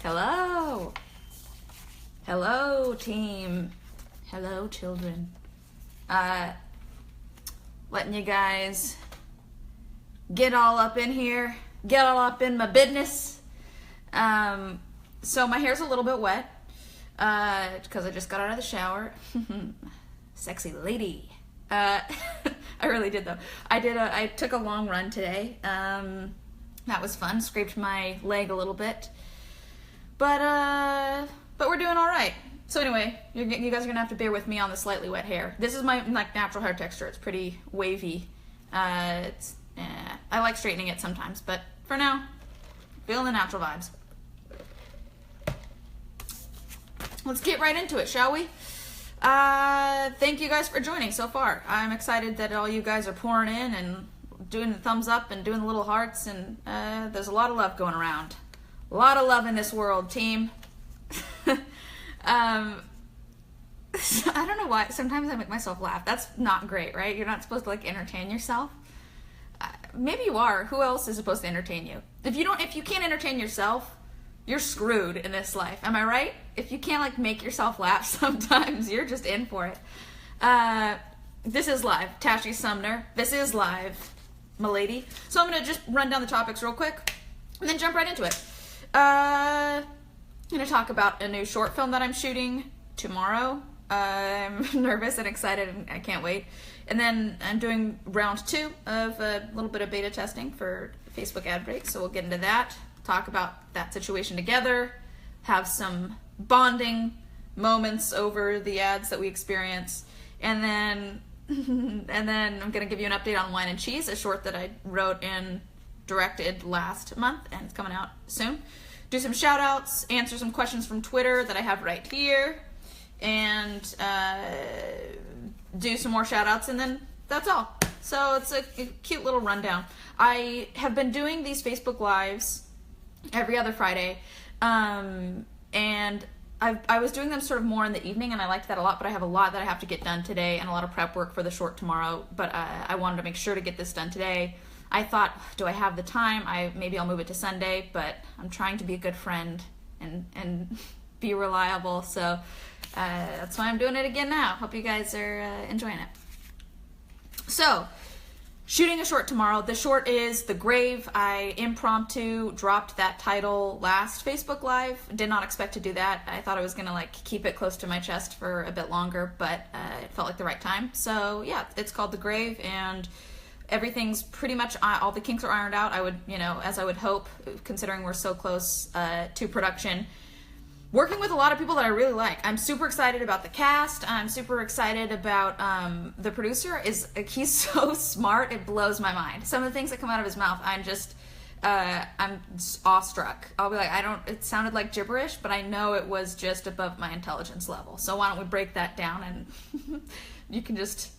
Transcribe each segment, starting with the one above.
Hello. Hello, team. Hello, children. Letting you guys get all up in here, get all up in my business. So my hair's a little bit wet because I just got out of the shower. Sexy lady. I really did though. I took a long run today. That was fun. Scraped my leg a little bit, but we're doing all right. So anyway, you guys are gonna have to bear with me on the slightly wet hair. This is my natural hair texture. It's pretty wavy. I like straightening it sometimes, but for now, feeling the natural vibes. Let's get right into it, shall we? Thank you guys for joining so far. I'm excited that all you guys are pouring in and doing the thumbs up and doing the little hearts, and there's a lot of love going around. A lot of love in this world, team. I don't know why. Sometimes I make myself laugh. That's not great, right? You're not supposed to like entertain yourself. Maybe you are. Who else is supposed to entertain you? If you can't entertain yourself, you're screwed in this life. Am I right? If you can't like make yourself laugh sometimes, you're just in for it. This is live. Tashi Sumner. This is live, m'lady. So I'm gonna just run down the topics real quick and then jump right into it. I'm gonna talk about a new short film that I'm shooting tomorrow. I'm nervous and excited and I can't wait. And then I'm doing round 2 of a little bit of beta testing for Facebook ad breaks. So we'll get into that, talk about that situation together, have some bonding moments over the ads that we experience. And then I'm gonna give you an update on Wine and Cheese, a short that I wrote and directed last month and it's coming out soon. Do some shout outs, answer some questions from Twitter that I have right here, and do some more shout outs, and then that's all. So it's a cute little rundown. I have been doing these Facebook Lives every other Friday, and I was doing them sort of more in the evening, and I liked that a lot, but I have a lot that I have to get done today and a lot of prep work for the short tomorrow, but I wanted to make sure to get this done today. I thought, do I have the time? Maybe I'll move it to Sunday, but I'm trying to be a good friend and be reliable, so that's why I'm doing it again now. Hope you guys are enjoying it. So, shooting a short tomorrow. The short is The Grave. I impromptu dropped that title last Facebook Live. Did not expect to do that. I thought I was gonna like keep it close to my chest for a bit longer, but it felt like the right time. So yeah, it's called The Grave, and everything's pretty much, all the kinks are ironed out. I would, as I would hope, considering we're so close to production. Working with a lot of people that I really like. I'm super excited about the cast. I'm super excited about the producer. He's so smart, it blows my mind. Some of the things that come out of his mouth, I'm awestruck. I'll be like, it sounded like gibberish, but I know it was just above my intelligence level. So why don't we break that down and you can just,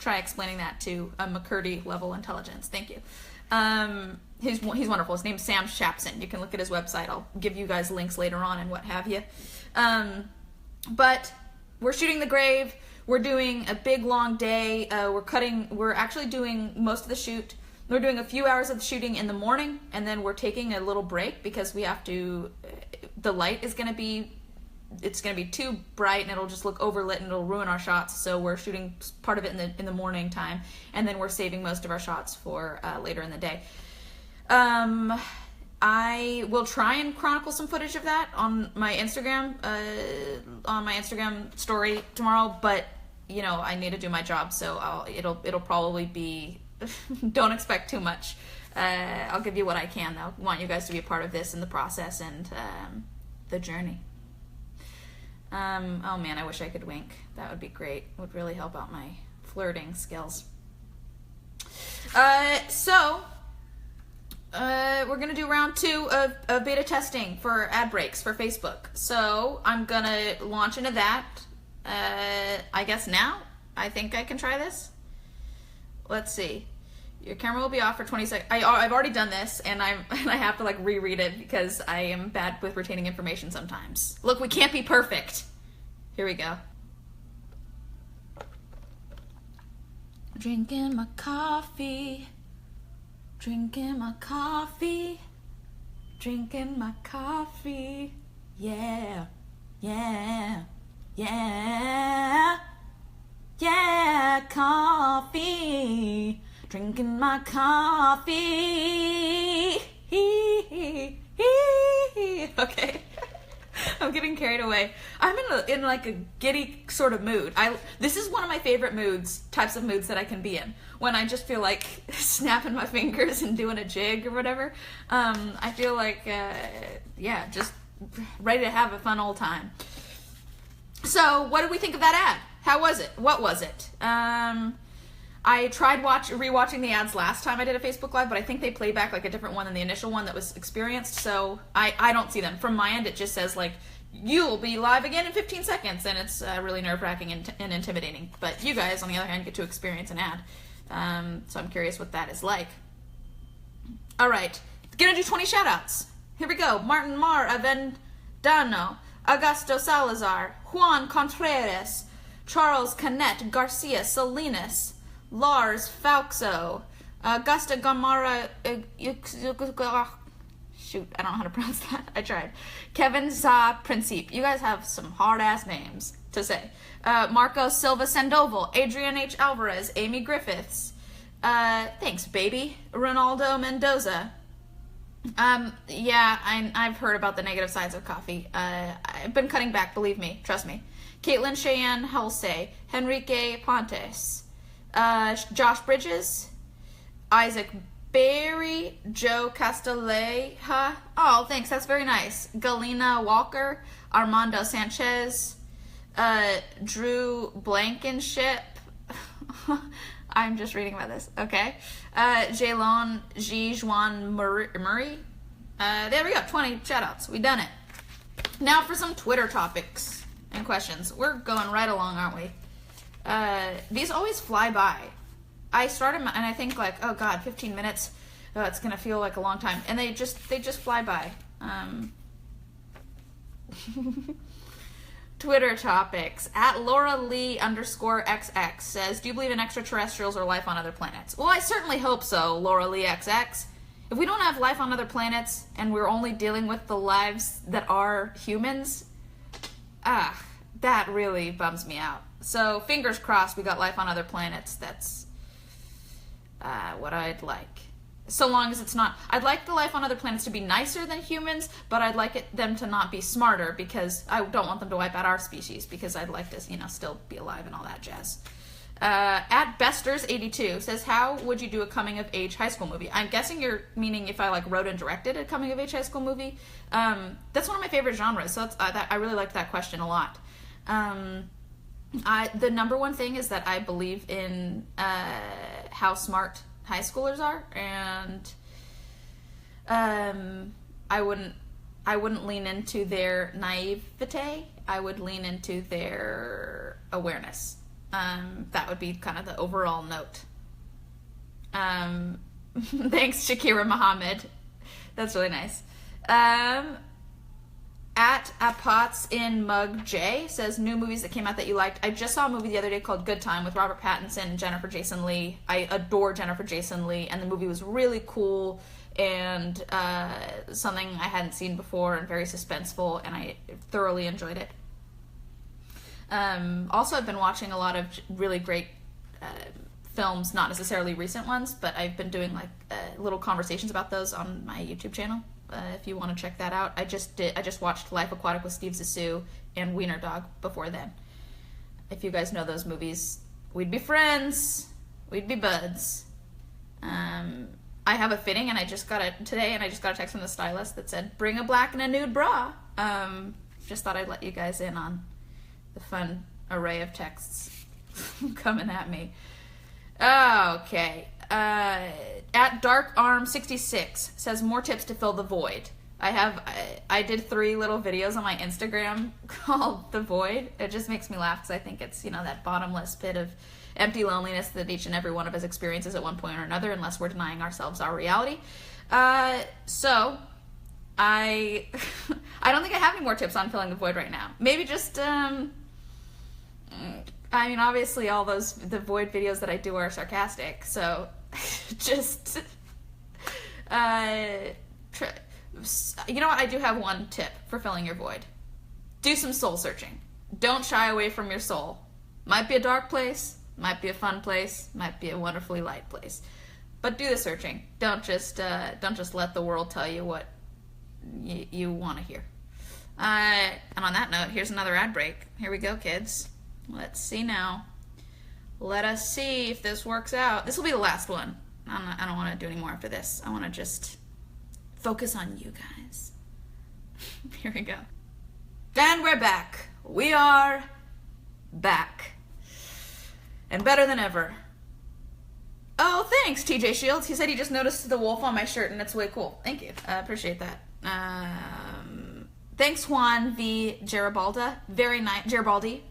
try explaining that to a McCurdy level intelligence. Thank you. He's wonderful. His name's Sam Shapson. You can look at his website. I'll give you guys links later on and what have you. But we're shooting The Grave. We're doing a big long day. We're actually doing most of the shoot. We're doing a few hours of the shooting in the morning, and then we're taking a little break because we have to, the light is going to be, it's going to be too bright and it'll just look overlit and it'll ruin our shots. So we're shooting part of it in the morning time, and then we're saving most of our shots for later in the day. I will try and chronicle some footage of that on my Instagram story tomorrow, but I need to do my job, so it'll probably be don't expect too much. I'll give you what I can though. I want you guys to be a part of this and the process and the journey. Oh man, I wish I could wink. That would be great. It would really help out my flirting skills. So we're gonna do round 2 of beta testing for ad breaks for Facebook. So I'm gonna launch into that. I guess now. I think I can try this. Let's see. Your camera will be off for 20 seconds. I've already done this, and I have to like reread it because I am bad with retaining information sometimes. Look, we can't be perfect. Here we go. Drinking my coffee. drinking my coffee. Yeah, yeah, yeah, yeah, coffee. Drinking my coffee. Okay. I'm getting carried away. I'm in like a giddy sort of mood. This is one of my favorite types of moods that I can be in. When I just feel like snapping my fingers and doing a jig or whatever. I feel like, just ready to have a fun old time. So, what did we think of that ad? How was it? What was it? I tried rewatching the ads last time I did a Facebook Live, but I think they play back like a different one than the initial one that was experienced, so I don't see them. From my end, it just says, like, you'll be live again in 15 seconds, and it's really nerve-wracking and intimidating. But you guys, on the other hand, get to experience an ad. So I'm curious what that is like. All right, gonna do 20 shout-outs. Here we go. Martin Mar Avendano, Augusto Salazar, Juan Contreras, Charles Canet Garcia Salinas, Lars Fauxo, Augusta Gamara, shoot, I don't know how to pronounce that. I tried. Kevin Za Principe. You guys have some hard-ass names to say. Marco Silva Sandoval, Adrian H. Alvarez, Amy Griffiths. Thanks, baby. Ronaldo Mendoza. I've heard about the negative sides of coffee. I've been cutting back, believe me. Trust me. Caitlin Cheyenne Hulsey, Henrique Pontes. Josh Bridges, Isaac Berry, Joe Castilleja. Oh, thanks. That's very nice. Galena Walker, Armando Sanchez, Drew Blankenship. I'm just reading about this. Okay. Jaylon G. Juan Murray. There we go. 20 shoutouts. We done it. Now for some Twitter topics and questions. We're going right along, aren't we? These always fly by. I start them and I think like, oh god, 15 minutes. Oh, it's gonna feel like a long time, and they just fly by. Twitter topics at Laura Lee _XX says, "Do you believe in extraterrestrials or life on other planets?" Well, I certainly hope so, Laura Lee XX. If we don't have life on other planets and we're only dealing with the lives that are humans, that really bums me out. So, fingers crossed we got life on other planets. That's what I'd like. So long as it's not... I'd like the life on other planets to be nicer than humans, but I'd like them to not be smarter, because I don't want them to wipe out our species, because I'd like to, still be alive and all that jazz. At Besters82 says, how would you do a coming-of-age high school movie? I'm guessing you're meaning if I, wrote and directed a coming-of-age high school movie. That's one of my favorite genres, so I really liked that question a lot. The number one thing is that I believe in how smart high schoolers are, and I wouldn't lean into their naivete. I would lean into their awareness. That would be kind of the overall note. Thanks, Shakira Muhammad. That's really nice. At Potts in Mug J says, new movies that came out that you liked. I just saw a movie the other day called Good Time with Robert Pattinson and Jennifer Jason Leigh. I adore Jennifer Jason Leigh, and the movie was really cool and something I hadn't seen before and very suspenseful, and I thoroughly enjoyed it. Also, I've been watching a lot of really great films, not necessarily recent ones, but I've been doing little conversations about those on my YouTube channel. If you want to check that out. I just watched Life Aquatic with Steve Zissou and Wiener Dog before then. If you guys know those movies, we'd be friends. We'd be buds. I have a fitting, and I just got a text from the stylist that said, bring a black and a nude bra. Just thought I'd let you guys in on the fun array of texts coming at me. Okay. At Dark Arm 66 says, more tips to fill the void. I did 3 little videos on my Instagram called The Void. It just makes me laugh because I think it's, that bottomless pit of empty loneliness that each and every one of us experiences at one point or another, unless we're denying ourselves our reality. So I don't think I have any more tips on filling the void right now. Maybe just obviously all the void videos that I do are sarcastic, so just You know what? I do have one tip for filling your void. Do some soul searching. Don't shy away from your soul. Might be a dark place, might be a fun place, might be a wonderfully light place. But do the searching. Don't just let the world tell you what you want to hear. And on that note, here's another ad break. Here we go, kids. Let's see now. Let us see if this works out. This will be the last one. I don't want to do any more after this. I want to just focus on you guys. Here we go. And we're back. We are back. And better than ever. Oh, thanks, TJ Shields. He said he just noticed the wolf on my shirt, and it's way cool. Thank you. I appreciate that. Thanks, Juan V. Garibaldi. Very nice. Garibaldi.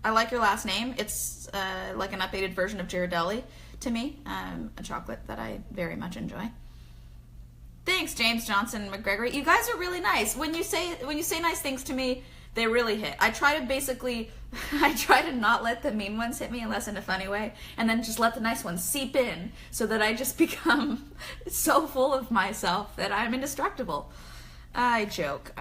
I like your last name. It's like an updated version of Ghirardelli to me. A chocolate that I very much enjoy. Thanks, James Johnson McGregory. You guys are really nice. When you say nice things to me, they really hit. I try to not let the mean ones hit me unless in a funny way, and then just let the nice ones seep in so that I just become so full of myself that I'm indestructible. I joke.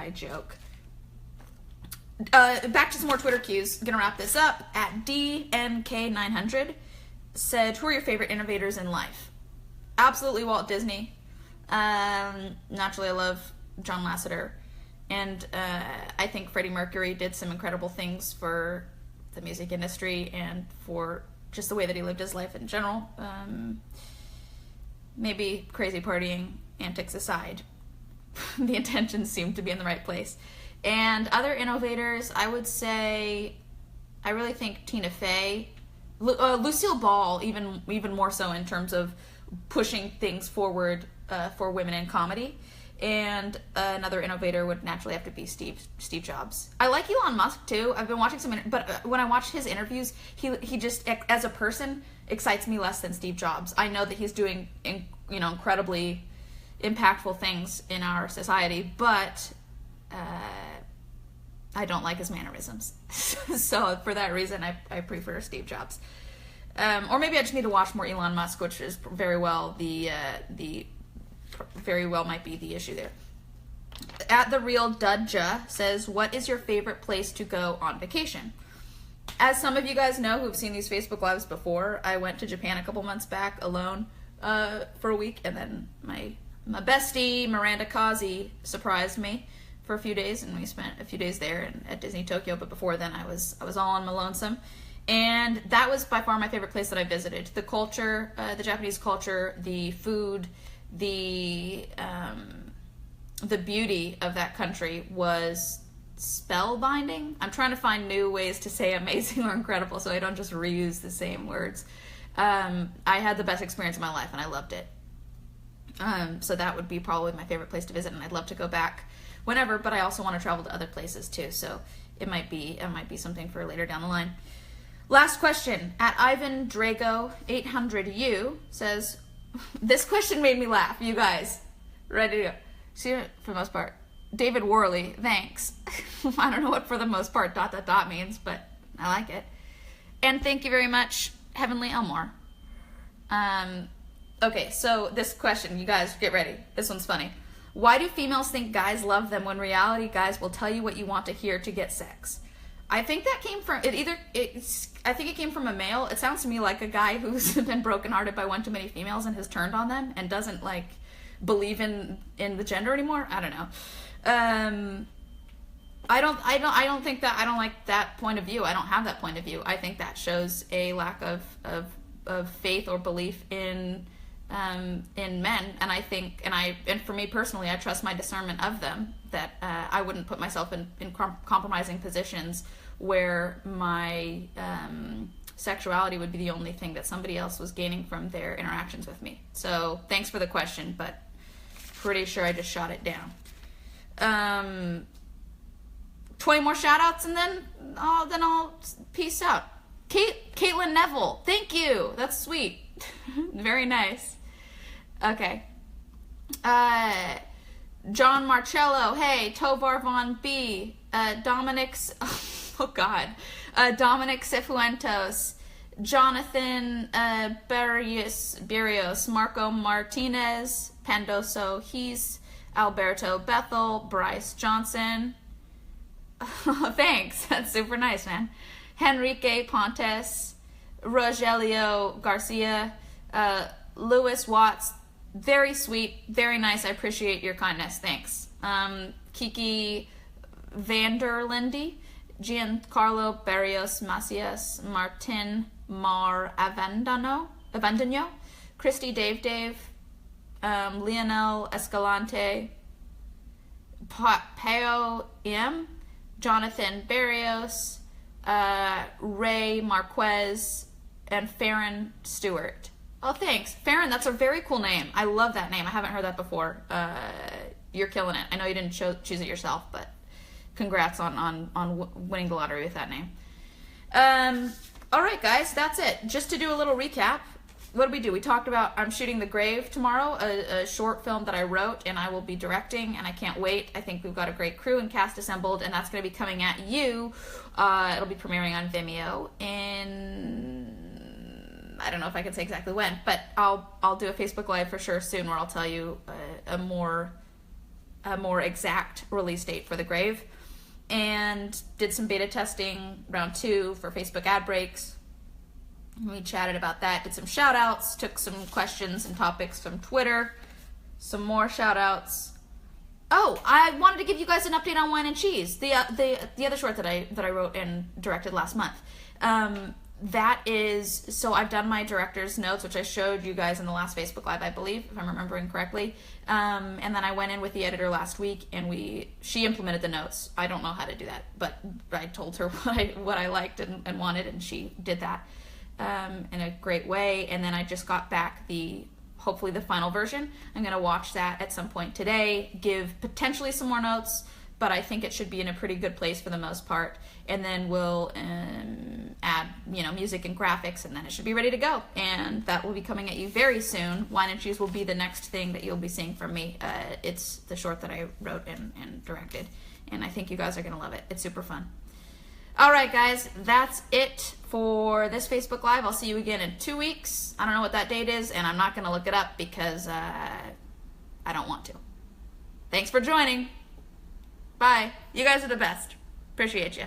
Back to some more Twitter cues. Gonna wrap this up. At DNK900 said, who are your favorite innovators in life? Absolutely Walt Disney. Naturally, I love John Lasseter. And I think Freddie Mercury did some incredible things for the music industry and for just the way that he lived his life in general. Maybe crazy partying antics aside, the intentions seem to be in the right place. And other innovators, I would say, I really think Tina Fey, Lucille Ball, even more so in terms of pushing things forward for women in comedy. And another innovator would naturally have to be Steve Jobs. I like Elon Musk too. I've been watching but when I watch his interviews, he just, as a person, excites me less than Steve Jobs. I know that he's doing incredibly impactful things in our society, but I don't like his mannerisms. So for that reason, I prefer Steve Jobs. Or maybe I just need to watch more Elon Musk, which is very well very well might be the issue there. At the Real Dudja says, what is your favorite place to go on vacation? As some of you guys know who've seen these Facebook Lives before, I went to Japan a couple months back alone for a week, and then my bestie Miranda Kazi surprised me for a few days, and we spent a few days there at Disney Tokyo. But before then, I was all on my lonesome, and that was by far my favorite place that I visited. The culture, the Japanese culture, the food, the beauty of that country was spellbinding. I'm trying to find new ways to say amazing or incredible so I don't just reuse the same words. I had the best experience of my life and I loved it. So that would be probably my favorite place to visit, and I'd love to go back whenever, but I also want to travel to other places too, so it might be something for later down the line. Last question at Ivan Drago 800U says, this question made me laugh. You guys, ready to go? See it for the most part. David Worley, thanks. I don't know what for the most part ... means, but I like it. And thank you very much, Heavenly Elmore. Okay, so this question, you guys, get ready. This one's funny. Why do females think guys love them when reality guys will tell you what you want to hear to get sex? I think that came from I think it came from a male. It sounds to me like a guy who's been brokenhearted by one too many females and has turned on them and doesn't believe in the gender anymore. I don't know. I don't think that. I don't like that point of view. I don't have that point of view. I think that shows a lack of faith or belief in men, and I think, and for me personally, I trust my discernment of them, that I wouldn't put myself in compromising positions where my sexuality would be the only thing that somebody else was gaining from their interactions with me. So thanks for the question, but pretty sure I just shot it down. 20 more shout outs and then I'll peace out. Caitlin Neville, thank you. That's sweet. Very nice. Okay. John Marcello, hey. Tovar Von B. Dominic Cifuentos, Jonathan Barrios, Marco Martinez, Pandoso Hees, Alberto Bethel, Bryce Johnson. Thanks, that's super nice, man. Henrique Pontes, Rogelio Garcia, Lewis Watts. Very sweet, very nice. I appreciate your kindness. Thanks. Kiki Vanderlinde, Giancarlo Barrios Macias, Martin Mar Avendano, Christy Dave, Lionel Escalante, Peo M, Jonathan Barrios, Ray Marquez, and Farron Stewart. Oh, thanks. Farron, that's a very cool name. I love that name. I haven't heard that before. You're killing it. I know you didn't choose it yourself, but congrats on winning the lottery with that name. All right, guys, that's it. Just to do a little recap, what did we do? We talked about I'm shooting The Grave tomorrow, a short film that I wrote and I will be directing, and I can't wait. I think we've got a great crew and cast assembled, and that's going to be coming at you. It'll be premiering on Vimeo in, I don't know if I can say exactly when, but I'll do a Facebook Live for sure soon where I'll tell you a more exact release date for The Grave. And did some beta testing, round 2 for Facebook ad breaks. We chatted about that, did some shout outs, took some questions and topics from Twitter, some more shout outs. Oh, I wanted to give you guys an update on Wine and Cheese, the other short that I wrote and directed last month. That is, so I've done my director's notes, which I showed you guys in the last Facebook Live, I believe, if I'm remembering correctly. And then I went in with the editor last week, and she implemented the notes. I don't know how to do that, but I told her what I liked and wanted, and she did that in a great way. And then I just got back hopefully the final version. I'm going to watch that at some point today, give potentially some more notes, but I think it should be in a pretty good place for the most part. And then we'll add, music and graphics, and then it should be ready to go. And that will be coming at you very soon. Wine and Cheese will be the next thing that you'll be seeing from me. It's the short that I wrote and directed, and I think you guys are going to love it. It's super fun. All right, guys, that's it for this Facebook Live. I'll see you again in 2 weeks. I don't know what that date is, and I'm not going to look it up because I don't want to. Thanks for joining. Bye. You guys are the best. Appreciate you.